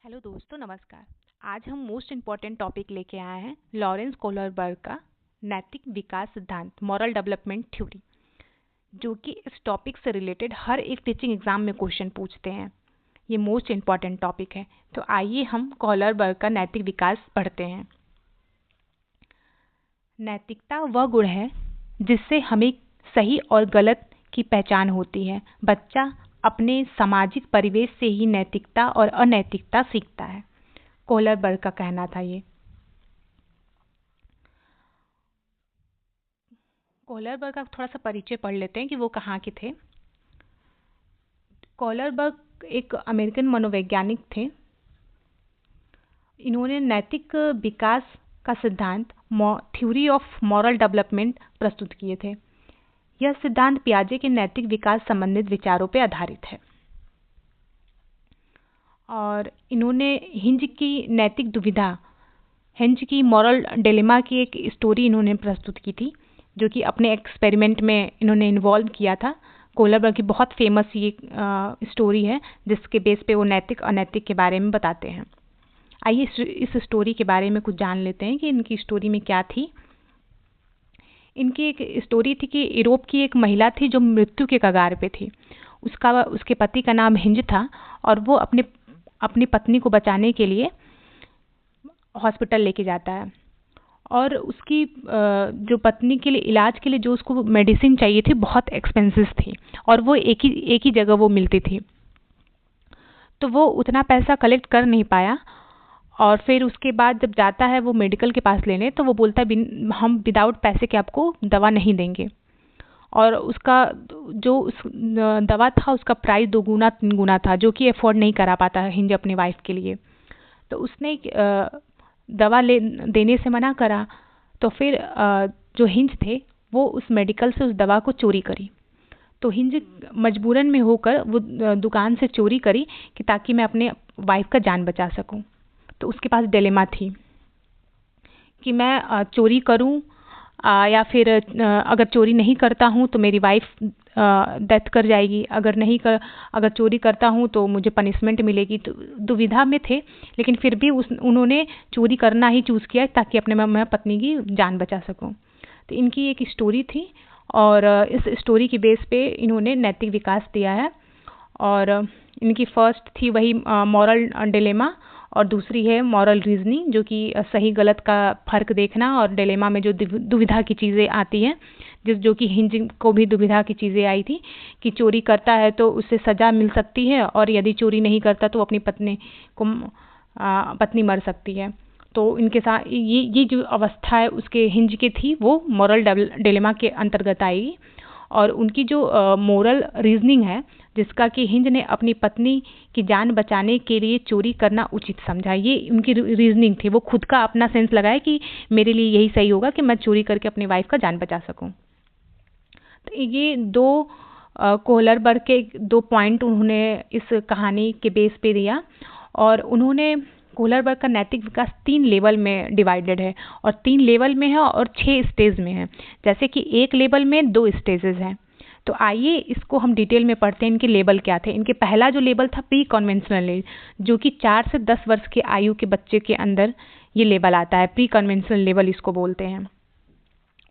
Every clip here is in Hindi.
हेलो दोस्तों, नमस्कार। आज हम मोस्ट इम्पॉर्टेंट टॉपिक लेके आए हैं लॉरेंस कोहलरबर्ग का नैतिक विकास सिद्धांत, मॉरल डेवलपमेंट थ्योरी, जो कि इस टॉपिक से रिलेटेड हर एक टीचिंग एग्जाम में क्वेश्चन पूछते हैं। ये मोस्ट इम्पॉर्टेंट टॉपिक है। तो आइए हम कोहलरबर्ग का नैतिक विकास पढ़ते हैं। नैतिकता वह गुण है जिससे हमें सही और गलत की पहचान होती है। बच्चा अपने सामाजिक परिवेश से ही नैतिकता और अनैतिकता सीखता है, कोहलरबर्ग का कहना था। ये कोहलरबर्ग का थोड़ा सा परिचय पढ़ लेते हैं कि वो कहाँ के थे। कोहलरबर्ग एक अमेरिकन मनोवैज्ञानिक थे। इन्होंने नैतिक विकास का सिद्धांत थ्योरी ऑफ मॉरल डेवलपमेंट प्रस्तुत किए थे। यह सिद्धांत पियाजे के नैतिक विकास संबंधित विचारों पर आधारित है और इन्होंने हिंज की नैतिक दुविधा, हिंज की मॉरल डिलेमा की एक स्टोरी इन्होंने प्रस्तुत की थी, जो कि अपने एक्सपेरिमेंट में इन्होंने इन्वॉल्व किया था। कोहलरबर्ग की बहुत फेमस ये स्टोरी है, जिसके बेस पे वो नैतिक अनैतिक के बारे में बताते हैं। आइए इस स्टोरी के बारे में कुछ जान लेते हैं कि इनकी स्टोरी में क्या थी। इनकी एक स्टोरी थी कि यूरोप की एक महिला थी जो मृत्यु के कगार पे थी। उसके पति का नाम हिंज था और वो अपनी पत्नी को बचाने के लिए हॉस्पिटल लेके जाता है और उसकी जो पत्नी के लिए इलाज के लिए जो उसको मेडिसिन चाहिए थी बहुत एक्सपेंसिव थी और वो एक ही जगह वो मिलती थी। तो वो उतना पैसा कलेक्ट कर नहीं पाया और फिर उसके बाद जब जाता है वो मेडिकल के पास लेने, तो वो बोलता है हम विदाउट पैसे के आपको दवा नहीं देंगे। और उसका जो उस दवा था उसका प्राइस 2 गुना 3 गुना था, जो कि अफोर्ड नहीं करा पाता हिंज अपनी वाइफ के लिए। तो उसने दवा देने से मना करा। तो फिर जो हिंज थे वो उस मेडिकल से उस दवा को चोरी करी। तो हिंज मजबूरन में होकर वो दुकान से चोरी करी कि ताकि मैं अपने वाइफ का जान बचा सकूं। तो उसके पास डिलेमा थी कि मैं चोरी करूं या फिर अगर चोरी नहीं करता हूं तो मेरी वाइफ डेथ कर जाएगी, अगर चोरी करता हूं तो मुझे पनिशमेंट मिलेगी। तो दुविधा में थे, लेकिन फिर भी उन्होंने चोरी करना ही चूज़ किया ताकि मैं पत्नी की जान बचा सकूं। तो इनकी एक स्टोरी थी और इस स्टोरी की बेस पे इन्होंने नैतिक विकास दिया है। और इनकी फर्स्ट थी वही मॉरल डिलेमा और दूसरी है मॉरल रीजनिंग, जो कि सही गलत का फर्क देखना और डिलेमा में जो दुविधा की चीज़ें आती हैं, जो कि हिंज को भी दुविधा की चीज़ें आई थी कि चोरी करता है तो उससे सज़ा मिल सकती है और यदि चोरी नहीं करता तो अपनी पत्नी मर सकती है। तो इनके साथ ये जो अवस्था है उसके हिंज के थी वो मॉरल डिलेमा के अंतर्गत आएगी। और उनकी जो मोरल रीजनिंग है, जिसका कि हिंज ने अपनी पत्नी की जान बचाने के लिए चोरी करना उचित समझा, ये उनकी रीजनिंग थी। वो खुद का अपना सेंस लगाए कि मेरे लिए यही सही होगा कि मैं चोरी करके अपनी वाइफ का जान बचा सकूं। तो ये कोहलरबर्ग के 2 पॉइंट उन्होंने इस कहानी के बेस पे दिया। और उन्होंने कोहलरबर्ग का नैतिक विकास 3 लेवल में डिवाइडेड है और 3 लेवल में है और 6 स्टेज में है। जैसे कि एक लेवल में 2 स्टेजेस हैं। तो आइए इसको हम डिटेल में पढ़ते हैं। इनके लेवल क्या थे। इनके पहला जो लेवल था प्री कन्वेंशनल एज, जो कि 4 से 10 वर्ष के आयु के बच्चे के अंदर ये लेवल आता है। प्री कन्वेंशनल लेवल इसको बोलते हैं।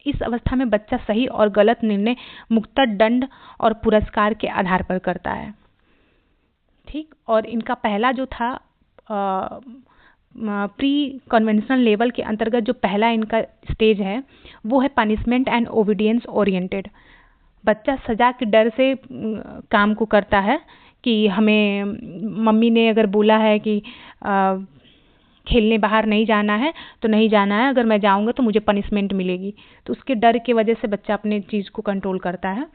इस अवस्था में बच्चा सही और गलत निर्णय मुक्तः दंड और पुरस्कार के आधार पर करता है। ठीक। और इनका पहला जो था प्री कन्वेंशनल लेवल के अंतर्गत जो पहला इनका स्टेज है वो है पनिशमेंट एंड ओबीडियंस ओरिएंटेड। बच्चा सजा के डर से काम को करता है कि हमें मम्मी ने अगर बोला है कि खेलने बाहर नहीं जाना है तो नहीं जाना है, अगर मैं जाऊंगा तो मुझे पनिशमेंट मिलेगी। तो उसके डर की वजह से बच्चा अपने चीज़ को कंट्रोल करता है।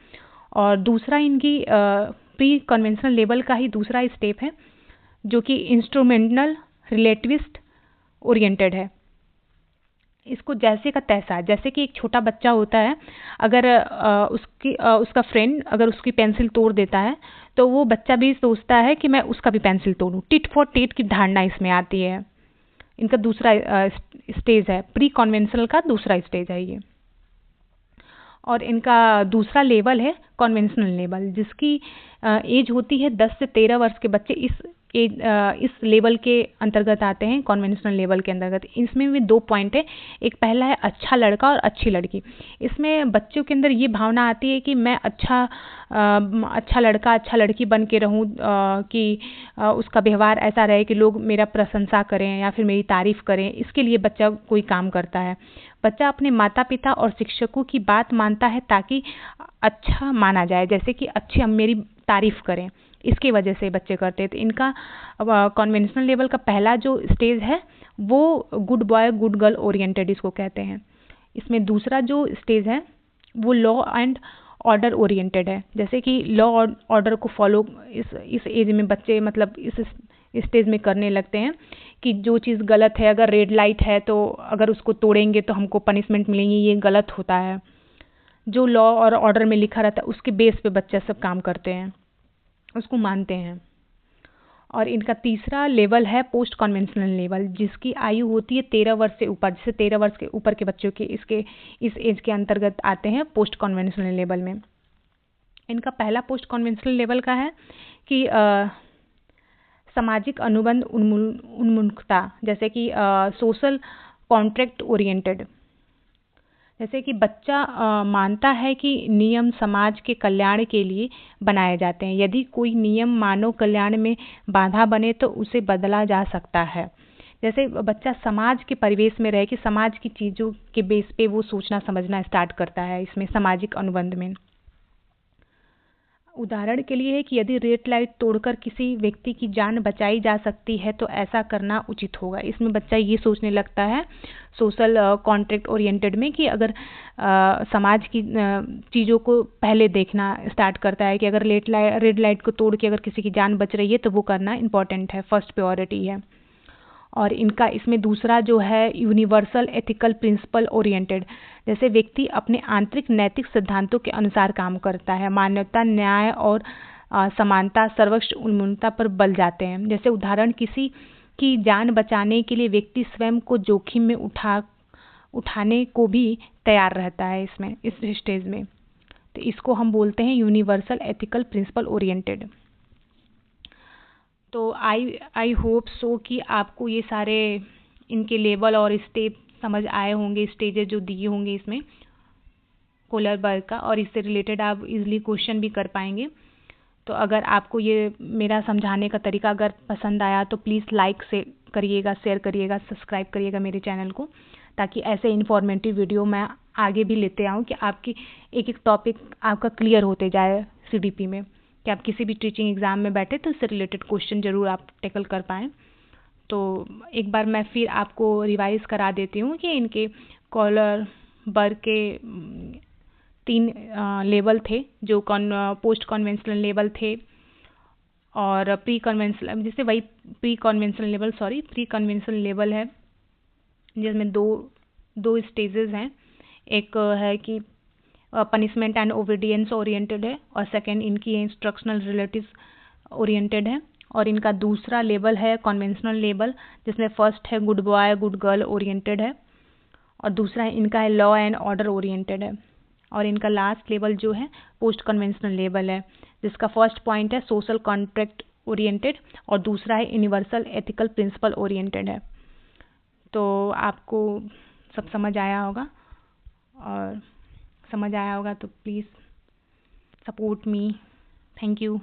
और दूसरा इनकी प्री कन्वेंशनल लेवल का ही दूसरा स्टेप है, जो कि इंस्ट्रूमेंटल रिलेटिविस्ट ओरिएंटेड है। इसको जैसे का तैसा, जैसे कि एक छोटा बच्चा होता है, अगर उसका फ्रेंड अगर उसकी पेंसिल तोड़ देता है तो वो बच्चा भी सोचता है कि मैं उसका भी पेंसिल तोड़ूं। टिट फॉर टेट की धारणा इसमें आती है। इनका दूसरा स्टेज है, प्री कन्वेंशनल का दूसरा स्टेज है ये। और इनका दूसरा लेवल है कन्वेंशनल लेवल, जिसकी एज होती है 10 से 13 वर्ष के बच्चे इस लेवल के अंतर्गत आते हैं, कन्वेंशनल लेवल के अंतर्गत। इसमें भी 2 पॉइंट है। एक पहला है अच्छा लड़का और अच्छी लड़की। इसमें बच्चों के अंदर ये भावना आती है कि मैं अच्छा लड़का अच्छा लड़की बन के रहूं, कि उसका व्यवहार ऐसा रहे कि लोग मेरा प्रशंसा करें या फिर मेरी तारीफ़ करें। इसके लिए बच्चा कोई काम करता है। बच्चा अपने माता पिता और शिक्षकों की बात मानता है ताकि अच्छा माना जाए, जैसे कि अच्छी मेरी तारीफ़ करें, इसकी वजह से बच्चे करते हैं। तो इनका कन्वेंशनल लेवल का पहला जो स्टेज है वो good boy good girl oriented इसको कहते हैं। इसमें दूसरा जो स्टेज है वो लॉ एंड ऑर्डर ओरिएंटेड है, जैसे कि लॉ और ऑर्डर को फॉलो इस एज में बच्चे मतलब इस स्टेज में करने लगते हैं कि जो चीज़ गलत है, अगर रेड लाइट है तो अगर उसको तोड़ेंगे तो हमको पनिशमेंट मिलेंगी, ये गलत होता है। जो लॉ और ऑर्डर में लिखा रहता है उसके बेस पे बच्चे सब काम करते हैं, उसको मानते हैं। और इनका तीसरा लेवल है पोस्ट कन्वेंशनल लेवल, जिसकी आयु होती है 13 वर्ष से ऊपर। जैसे 13 वर्ष के ऊपर के बच्चों के इस एज के अंतर्गत आते हैं पोस्ट कन्वेंशनल लेवल में। इनका पहला पोस्ट कन्वेंशनल लेवल का है कि सामाजिक अनुबंध उन्मुखता, जैसे कि सोशल कॉन्ट्रैक्ट ओरिएंटेड। जैसे कि बच्चा मानता है कि नियम समाज के कल्याण के लिए बनाए जाते हैं। यदि कोई नियम मानव कल्याण में बाधा बने तो उसे बदला जा सकता है। जैसे बच्चा समाज के परिवेश में रहे कि समाज की चीज़ों के बेस पे वो सोचना समझना स्टार्ट करता है इसमें सामाजिक अनुबंध में। उदाहरण के लिए है कि यदि रेड लाइट तोड़कर किसी व्यक्ति की जान बचाई जा सकती है तो ऐसा करना उचित होगा। इसमें बच्चा ये सोचने लगता है सोशल कॉन्ट्रैक्ट ओरिएंटेड में कि अगर समाज की चीज़ों को पहले देखना स्टार्ट करता है कि अगर रेड लाइट को तोड़ के अगर किसी की जान बच रही है तो वो करना इम्पॉर्टेंट है, फर्स्ट प्रायोरिटी है। और इनका इसमें दूसरा जो है यूनिवर्सल एथिकल प्रिंसिपल ओरिएंटेड, जैसे व्यक्ति अपने आंतरिक नैतिक सिद्धांतों के अनुसार काम करता है। मानवता, न्याय और समानता, सर्वोच्च उन्मुखता पर बल जाते हैं। जैसे उदाहरण, किसी की जान बचाने के लिए व्यक्ति स्वयं को जोखिम में उठाने को भी तैयार रहता है इसमें, इस स्टेज में। तो इसको हम बोलते हैं यूनिवर्सल एथिकल प्रिंसिपल ओरिएंटेड। तो आई होप सो कि आपको ये सारे इनके लेवल और स्टेप समझ आए होंगे, स्टेजेस जो दिए होंगे इसमें कोलरबर्ग का, और इससे रिलेटेड आप इजीली क्वेश्चन भी कर पाएंगे। तो अगर आपको ये मेरा समझाने का तरीका अगर पसंद आया तो प्लीज़ लाइक से करिएगा, शेयर करिएगा, सब्सक्राइब करिएगा मेरे चैनल को, ताकि ऐसे इन्फॉर्मेटिव वीडियो मैं आगे भी लेते आऊँ कि आपकी एक टॉपिक आपका क्लियर होते जाए CDP में, कि आप किसी भी टीचिंग एग्ज़ाम में बैठे तो इससे रिलेटेड क्वेश्चन ज़रूर आप टैकल कर पाएँ। तो एक बार मैं फिर आपको रिवाइज़ करा देती हूँ कि इनके कोलरबर्ग के 3 लेवल थे, जो पोस्ट कन्वेंशनल लेवल थे और प्री कन्वेंशनल लेवल है, जिसमें दो स्टेजेस हैं। एक है कि पनिशमेंट एंड ओबीडियंस ओरिएंटेड है, और सेकंड इनकी इंस्ट्रक्शनल रिलेटिव ओरिएंटेड है। और इनका दूसरा लेवल है कन्वेंशनल लेवल, जिसमें फर्स्ट है good boy good girl oriented है, और दूसरा इनका है लॉ एंड ऑर्डर ओरिएंटेड है। और इनका लास्ट लेवल जो है पोस्ट कन्वेंशनल लेवल है, जिसका फर्स्ट पॉइंट है सोशल कॉन्ट्रैक्ट ओरिएंटेड और दूसरा है यूनिवर्सल एथिकल प्रिंसिपल ओरिएंटेड है। तो आपको सब समझ आया होगा, और समझ आया होगा तो please support me. Thank you.